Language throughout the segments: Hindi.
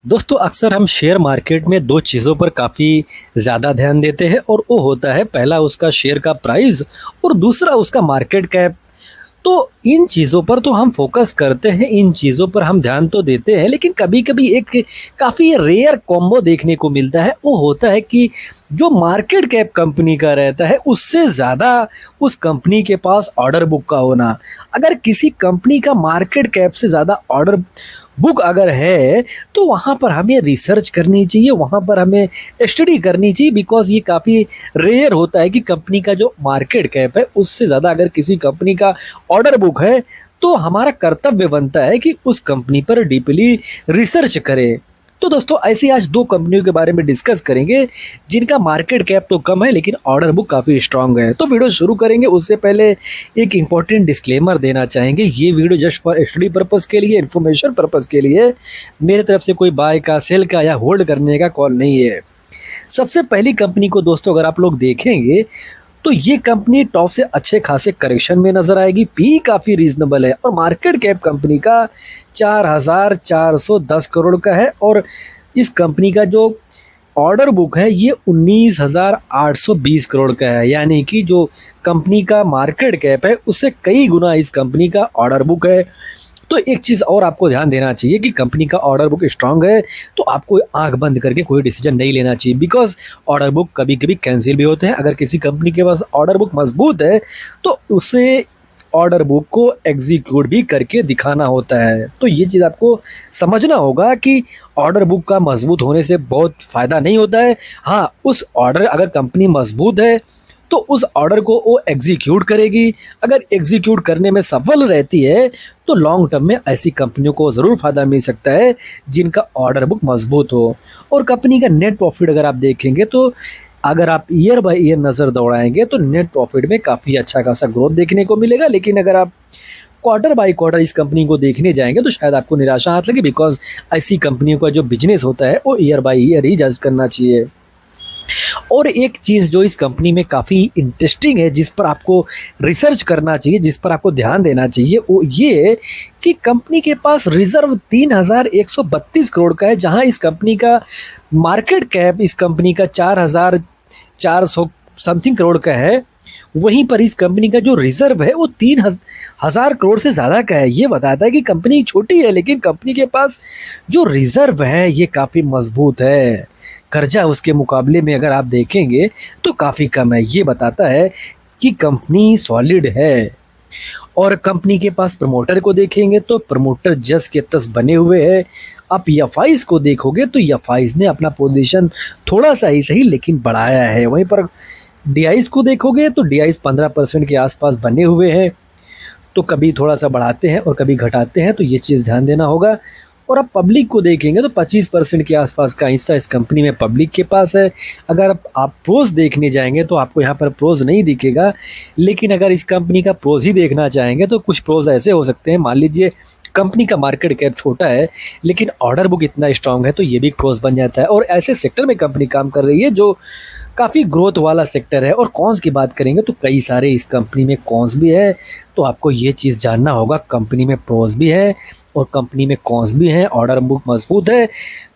दोस्तों अक्सर हम शेयर मार्केट में दो चीज़ों पर काफ़ी ज़्यादा ध्यान देते हैं और वो होता है पहला उसका शेयर का प्राइस और दूसरा उसका मार्केट कैप। तो इन चीज़ों पर तो हम फोकस करते हैं, इन चीज़ों पर हम ध्यान तो देते हैं, लेकिन कभी कभी एक काफ़ी रेयर कॉम्बो देखने को मिलता है। वो होता है कि जो मार्केट कैप कंपनी का रहता है उससे ज़्यादा उस कंपनी के पास ऑर्डर बुक का होना। अगर किसी कंपनी का मार्केट कैप से ज़्यादा ऑर्डर बुक अगर है तो वहाँ पर हमें रिसर्च करनी चाहिए, वहाँ पर हमें स्टडी करनी चाहिए, बिकॉज ये काफ़ी रेयर होता है कि कंपनी का जो मार्केट कैप है उससे ज़्यादा अगर किसी कंपनी का ऑर्डर बुक है तो हमारा कर्तव्य बनता है कि उस कंपनी पर डीपली रिसर्च करें। तो दोस्तों ऐसे आज दो कंपनियों के बारे में डिस्कस करेंगे जिनका मार्केट कैप तो कम है लेकिन ऑर्डर बुक काफ़ी स्ट्रांग है। तो वीडियो शुरू करेंगे उससे पहले एक इंपॉर्टेंट डिस्क्लेमर देना चाहेंगे। ये video just for study purpose के लिए, इन्फॉर्मेशन पर्पस के लिए, मेरे तरफ से कोई बाय का, सेल का या होल्ड करने का कॉल नहीं है। सबसे पहली कंपनी को दोस्तों अगर आप लोग देखेंगे तो ये कंपनी टॉप से अच्छे खासे करेक्शन में नजर आएगी। पी काफ़ी रीजनेबल है और मार्केट कैप कंपनी का 4,410 करोड़ का है और इस कंपनी का जो ऑर्डर बुक है ये 19,820 करोड़ का है, यानी कि जो कंपनी का मार्केट कैप है उससे कई गुना इस कंपनी का ऑर्डर बुक है। तो एक चीज़ और आपको ध्यान देना चाहिए कि कंपनी का ऑर्डर बुक स्ट्रांग है तो आपको आंख बंद करके कोई डिसीजन नहीं लेना चाहिए, बिकॉज ऑर्डर बुक कभी कभी कैंसिल भी होते हैं। अगर किसी कंपनी के पास ऑर्डर बुक मजबूत है तो उसे ऑर्डर बुक को एग्जीक्यूट भी करके दिखाना होता है। तो ये चीज़ आपको समझना होगा कि ऑर्डर बुक का मजबूत होने से बहुत फ़ायदा नहीं होता है। हाँ, उस ऑर्डर अगर कंपनी मजबूत है तो उस ऑर्डर को वो एग्जीक्यूट करेगी। अगर एग्जीक्यूट करने में सफल रहती है तो लॉन्ग टर्म में ऐसी कंपनियों को ज़रूर फ़ायदा मिल सकता है जिनका ऑर्डर बुक मजबूत हो। और कंपनी का नेट प्रॉफिट अगर आप देखेंगे तो अगर आप ईयर बाय ईयर नज़र दौड़ाएंगे तो नेट प्रॉफिट में काफ़ी अच्छा खासा ग्रोथ देखने को मिलेगा। लेकिन अगर आप क्वार्टर बाय क्वार्टर इस कंपनी को देखने जाएंगे तो शायद आपको निराशा हाथ लगे, बिकॉज ऐसी कंपनियों का जो बिजनेस होता है वो ईयर बाय ईयर ही जज करना चाहिए। और एक चीज़ जो इस कंपनी में काफ़ी इंटरेस्टिंग है, जिस पर आपको रिसर्च करना चाहिए, जिस पर आपको ध्यान देना चाहिए, वो ये कि कंपनी के पास रिजर्व 3,132 करोड़ का है, जहां इस कंपनी का मार्केट कैप इस कंपनी का 4,400 समथिंग करोड़ का है। वहीं पर इस कंपनी का जो रिजर्व है वो 3,000 करोड़ से ज़्यादा का है। ये बताता है कि कंपनी छोटी है लेकिन कंपनी के पास जो रिजर्व है ये काफ़ी मजबूत है। कर्जा उसके मुकाबले में अगर आप देखेंगे तो काफ़ी कम है। ये बताता है कि कंपनी सॉलिड है। और कंपनी के पास प्रमोटर को देखेंगे तो प्रमोटर जस के तस बने हुए हैं। आप एफआईज को देखोगे तो एफआईज ने अपना पोजीशन थोड़ा सा ही सही लेकिन बढ़ाया है। वहीं पर डीआईज को देखोगे तो डीआईज 15% के आसपास बने हुए हैं, तो कभी थोड़ा सा बढ़ाते हैं और कभी घटाते हैं, तो ये चीज़ ध्यान देना होगा। और आप पब्लिक को देखेंगे तो 25% के आसपास का हिस्सा इस कंपनी में पब्लिक के पास है। अगर आप प्रोज देखने जाएंगे तो आपको यहाँ पर प्रोज नहीं दिखेगा, लेकिन अगर इस कंपनी का प्रोज ही देखना चाहेंगे तो कुछ प्रोज ऐसे हो सकते हैं। मान लीजिए कंपनी का मार्केट कैप छोटा है लेकिन ऑर्डर बुक इतना स्ट्रांग है तो ये भी प्रोज बन जाता है। और ऐसे सेक्टर में कंपनी काम कर रही है जो काफ़ी ग्रोथ वाला सेक्टर है। और कॉन्स की बात करेंगे तो कई सारे इस कंपनी में कॉन्स भी है, तो आपको ये चीज़ जानना होगा कंपनी में प्रोज भी है और कंपनी में कॉन्स भी हैं। ऑर्डर बुक मजबूत है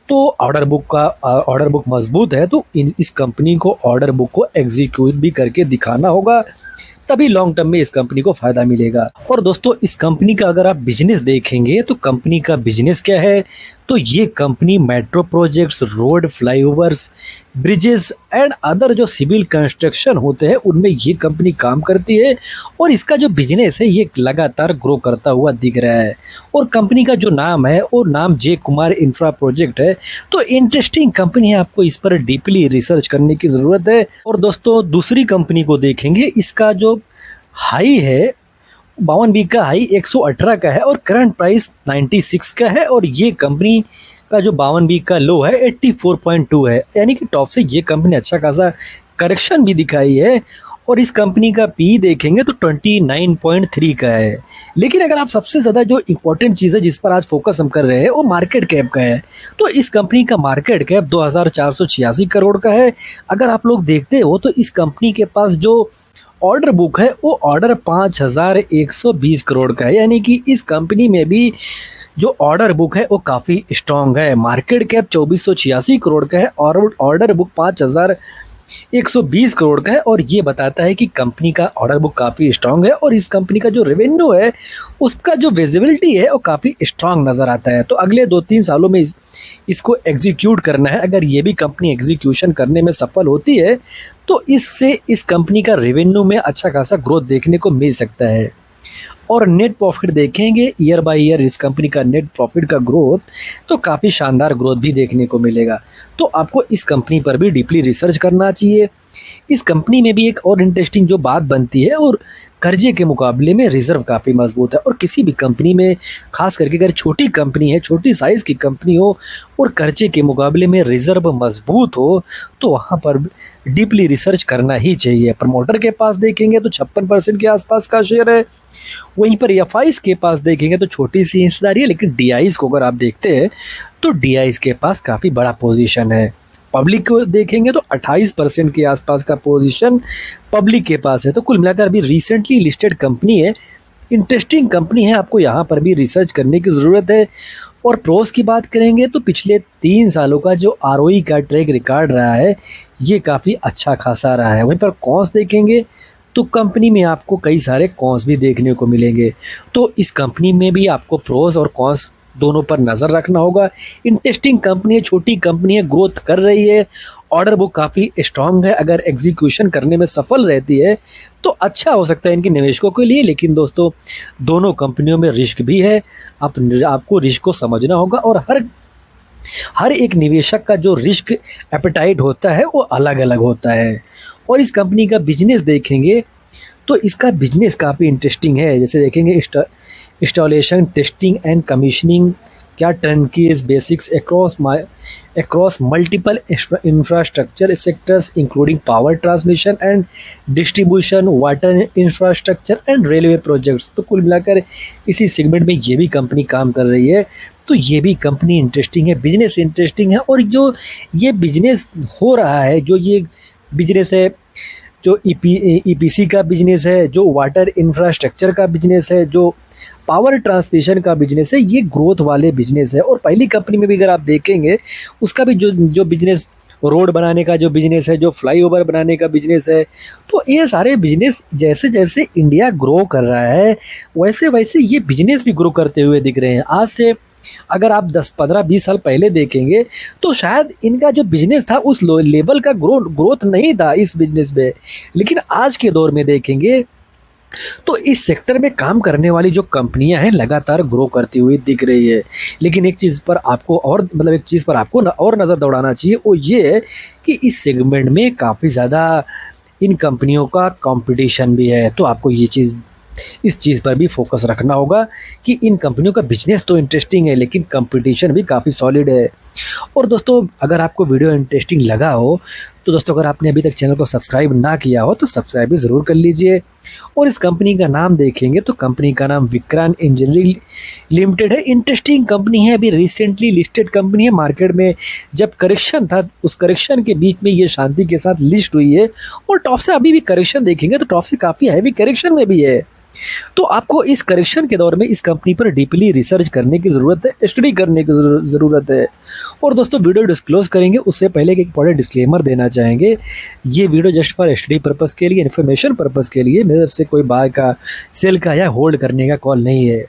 तो ऑर्डर बुक मजबूत है तो इस कंपनी को ऑर्डर बुक को एग्जीक्यूट भी करके दिखाना होगा, तभी लॉन्ग टर्म में इस कंपनी को फायदा मिलेगा। और दोस्तों इस कंपनी का अगर आप बिजनेस देखेंगे तो कंपनी का बिजनेस क्या है, तो ये company metro projects, road, flyovers, bridges and other जो सिविल कंस्ट्रक्शन होते हैं उनमें ये कंपनी काम करती है। और इसका जो बिजनेस है ये लगातार ग्रो करता हुआ दिख रहा है। और कंपनी का जो नाम है वो नाम जे कुमार इंफ्रा प्रोजेक्ट है। तो इंटरेस्टिंग कंपनी है, आपको इस पर डीपली रिसर्च करने की ज़रूरत है। और दोस्तों दूसरी कंपनी को देखेंगे, इसका जो हाई है 52 का हाई 118 का है और करंट प्राइस 96 का है। और ये कंपनी का जो 52 का लो है 84.2 है, यानी कि टॉप से ये कंपनी अच्छा खासा करेक्शन भी दिखाई है। और इस कंपनी का पी देखेंगे तो 29.3 का है। लेकिन अगर आप सबसे ज़्यादा जो इम्पोर्टेंट चीज़ है जिस पर आज फोकस हम कर रहे हैं वो मार्केट कैप का है, तो इस कंपनी का मार्केट कैप 2,486 करोड़ का है। अगर आप लोग देखते हो तो इस कंपनी के पास जो ऑर्डर बुक है वो ऑर्डर 5,120 करोड़ का है, यानी कि इस कंपनी में भी जो ऑर्डर बुक है वो काफ़ी स्ट्रॉन्ग है। मार्केट कैप 2486 करोड़ का है और ऑर्डर बुक 5120 करोड़ का है, और ये बताता है कि कंपनी का ऑर्डर बुक काफ़ी स्ट्रांग है और इस कंपनी का जो रेवेन्यू है उसका जो विजिबिलिटी है वो काफ़ी स्ट्रांग नज़र आता है। तो अगले 2-3 सालों में इसको एग्जीक्यूट करना है। अगर ये भी कंपनी एग्जीक्यूशन करने में सफल होती है तो इससे इस कंपनी का रेवेन्यू में अच्छा खासा ग्रोथ देखने को मिल सकता है। और नेट प्रॉफिट देखेंगे ईयर बाय ईयर इस कंपनी का नेट प्रॉफिट का ग्रोथ तो काफ़ी शानदार ग्रोथ भी देखने को मिलेगा। तो आपको इस कंपनी पर भी डीपली रिसर्च करना चाहिए। इस कंपनी में भी एक और इंटरेस्टिंग जो बात बनती है, और कर्जे के मुकाबले में रिजर्व काफ़ी मजबूत है। और किसी भी कंपनी में खास करके अगर छोटी कंपनी है, छोटी साइज़ की कंपनी हो और कर्जे के मुकाबले में रिजर्व मजबूत हो तो वहाँ पर डीपली रिसर्च करना ही चाहिए। प्रमोटर के पास देखेंगे तो 56% के आसपास का शेयर है। वहीं पर एफआईज के पास देखेंगे तो छोटी सी हिस्सेदारी है, लेकिन डीआईज को अगर आप देखते हैं तो डीआईज के पास काफ़ी बड़ा पोजीशन है। पब्लिक को देखेंगे तो 28% के आसपास का पोजीशन पब्लिक के पास है। तो कुल मिलाकर अभी रिसेंटली लिस्टेड कंपनी है, इंटरेस्टिंग कंपनी है, आपको यहाँ पर भी रिसर्च करने की ज़रूरत है। और प्रोस की बात करेंगे तो पिछले 3 सालों का जो आरओई का ट्रैक रिकॉर्ड रहा है ये काफ़ी अच्छा खासा रहा है। वहीं पर कॉन्स देखेंगे तो कंपनी में आपको कई सारे कॉन्स भी देखने को मिलेंगे। तो इस कंपनी में भी आपको प्रोस और कॉन्स दोनों पर नज़र रखना होगा। इंटरेस्टिंग कंपनी है, छोटी कंपनी है, ग्रोथ कर रही है, ऑर्डर बुक काफ़ी स्ट्रांग है। अगर एग्जीक्यूशन करने में सफल रहती है तो अच्छा हो सकता है इनके निवेशकों के लिए। लेकिन दोस्तों दोनों कंपनियों में रिस्क भी है, आपको रिस्क को समझना होगा। और हर एक निवेशक का जो रिस्क एपेटाइट होता है वो अलग अलग होता है। और इस कंपनी का बिजनेस देखेंगे तो इसका बिजनेस काफ़ी इंटरेस्टिंग है। जैसे देखेंगे इंस्टॉलेशन, टेस्टिंग एंड कमीशनिंग, क्या turnkeys basis across multiple infrastructure sectors including power transmission and distribution, water infrastructure and railway projects. तो कुल मिलाकर इसी सेगमेंट में ये भी कंपनी काम कर रही है। तो ये भी कंपनी इंटरेस्टिंग है, बिजनेस इंटरेस्टिंग है। और जो ये बिजनेस हो रहा है, जो ये बिजनेस है, जो ईपीसी का बिजनेस है, जो वाटर इंफ्रास्ट्रक्चर का बिजनेस है, जो पावर ट्रांसमिशन का बिजनेस है, ये ग्रोथ वाले बिजनेस है। और पहली कंपनी में भी अगर आप देखेंगे उसका भी जो बिजनेस, रोड बनाने का जो बिजनेस है, जो फ्लाईओवर बनाने का बिजनेस है, तो ये सारे बिजनेस जैसे जैसे इंडिया ग्रो कर रहा है वैसे वैसे ये बिजनेस भी ग्रो करते हुए दिख रहे हैं। आज से अगर आप 10, 15, 20 साल पहले देखेंगे तो शायद इनका जो बिजनेस था उस लेवल का ग्रोथ नहीं था इस बिजनेस में। लेकिन आज के दौर में देखेंगे तो इस सेक्टर में काम करने वाली जो कंपनियां हैं लगातार ग्रो करती हुई दिख रही है। लेकिन एक चीज़ पर आपको और नज़र दौड़ाना चाहिए, वो ये है कि इस सेगमेंट में काफ़ी ज़्यादा इन कंपनियों का कंपटीशन भी है। तो आपको इस चीज़ पर भी फोकस रखना होगा कि इन कंपनियों का बिजनेस तो इंटरेस्टिंग है लेकिन कंपटीशन भी काफ़ी सॉलिड है। और दोस्तों अगर आपको वीडियो इंटरेस्टिंग लगा हो तो दोस्तों अगर आपने अभी तक चैनल को सब्सक्राइब ना किया हो तो सब्सक्राइब भी ज़रूर कर लीजिए। और इस कंपनी का नाम देखेंगे तो कंपनी का नाम विक्रांत इंजीनियरिंग लिमिटेड है। इंटरेस्टिंग कंपनी है, अभी रिसेंटली लिस्टेड कंपनी है। मार्केट में जब करेक्शन था उस करेक्शन के बीच में ये शांति के साथ लिस्ट हुई है और टॉप से अभी भी करेक्शन देखेंगे तो टॉप से काफ़ी हैवी करेक्शन में भी है। तो आपको इस करेक्शन के दौर में इस कंपनी पर डीपली रिसर्च करने की ज़रूरत है, स्टडी करने की ज़रूरत है। और दोस्तों वीडियो डिस्क्लोज करेंगे उससे पहले एक इंपॉर्टेंट डिस्क्लेमर देना चाहेंगे। ये video just for study purpose के लिए, इन्फॉर्मेशन पर्पज़ के लिए, मेरे तरफ से कोई बाय का, सेल का या होल्ड करने का कॉल नहीं है।